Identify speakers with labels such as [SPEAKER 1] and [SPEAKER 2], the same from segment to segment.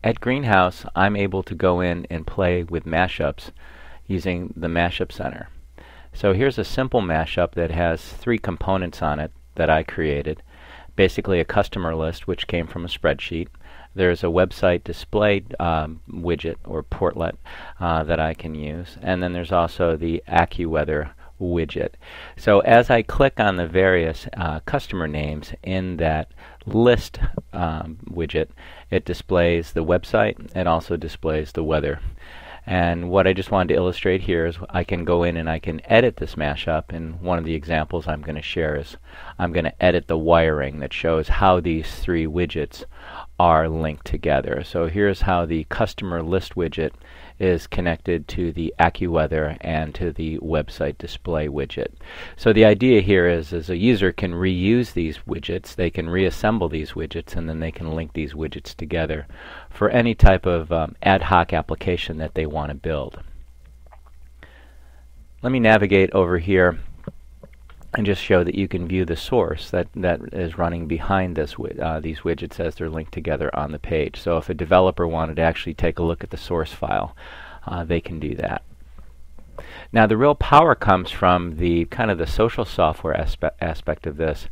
[SPEAKER 1] At Greenhouse, I'm able to go in and play with mashups using the Mashup Center. So here's a simple mashup that has three components on it that I created. Basically a customer list, which came from a spreadsheet. There's a website display widget or portlet that I can use. And then there's also the AccuWeather widget. So as I click on the various customer names in that list widget, it displays the website. It also displays the weather. And what I just wanted to illustrate here is I can go in and I can edit this mashup, and one of the examples I'm going to share is I'm going to edit the wiring that shows how these three widgets are linked together. So here's how the customer list widget is connected to the AccuWeather and to the website display widget. So the idea here is a user can reuse these widgets, they can reassemble these widgets, and then they can link these widgets together for any type of ad hoc application that they want to build. Let me navigate over here and just show that you can view the source that is running behind this these widgets as they're linked together on the page. So if a developer wanted to actually take a look at the source file, they can do that. Now the real power comes from the kind of the social software aspect of this.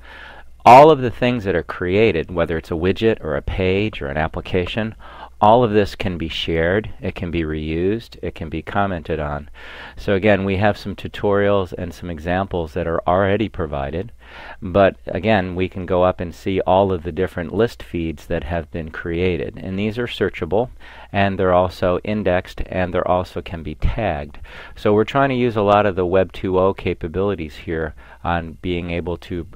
[SPEAKER 1] All of the things that are created, whether it's a widget or a page or an application, all of this can be shared, it can be reused, it can be commented on. So again, we have some tutorials and some examples that are already provided, but again, we can go up and see all of the different list feeds that have been created. And these are searchable, and they're also indexed, and they also can be tagged. So we're trying to use a lot of the Web 2.0 capabilities here on being able to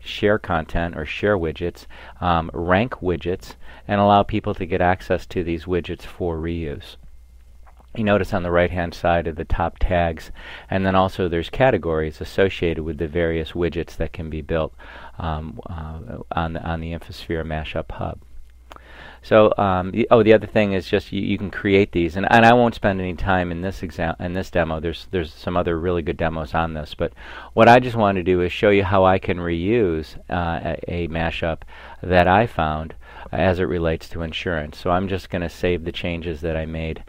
[SPEAKER 1] share content or share widgets, rank widgets, and allow people to get access to these widgets for reuse. You notice on the right hand side of the top tags, and then also there's categories associated with the various widgets that can be built on the Infosphere Mashup Hub. So, the other thing is just you can create these, and I won't spend any time in this demo. There's some other really good demos on this, but what I just want to do is show you how I can reuse a mashup that I found as it relates to insurance. So I'm just going to save the changes that I made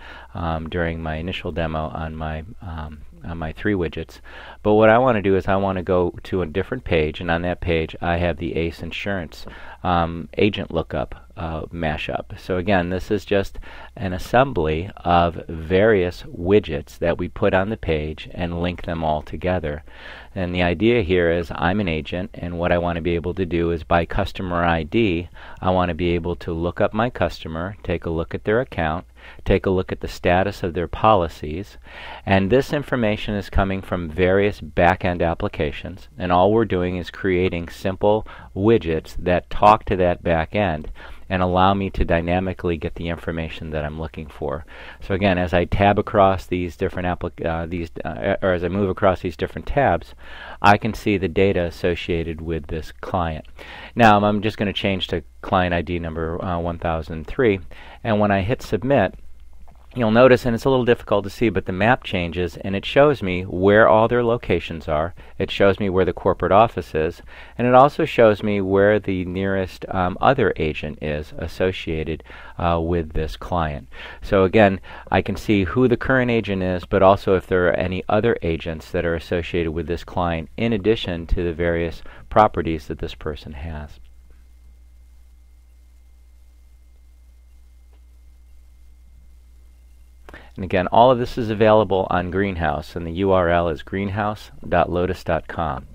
[SPEAKER 1] during my initial demo on my three widgets. But what I want to do is I want to go to a different page, and on that page I have the ACE Insurance agent lookup mashup. So again, this is just an assembly of various widgets that we put on the page and link them all together. And the idea here is I'm an agent, and what I want to be able to do is by customer ID, I want to be able to look up my customer, take a look at their account, take a look at the status of their policies, and this information is coming from various back-end applications, and all we're doing is creating simple widgets that talk to that back-end and allow me to dynamically get the information that I'm looking for. So again, as I tab across these different or as I move across these different tabs, I can see the data associated with this client. Now I'm just going to change to client ID number 1003, and when I hit submit, you'll notice, and it's a little difficult to see, but the map changes and it shows me where all their locations are. It shows me where the corporate office is, and it also shows me where the nearest other agent is associated with this client. So again, I can see who the current agent is, but also if there are any other agents that are associated with this client in addition to the various properties that this person has. And again, all of this is available on Greenhouse, and the URL is greenhouse.lotus.com.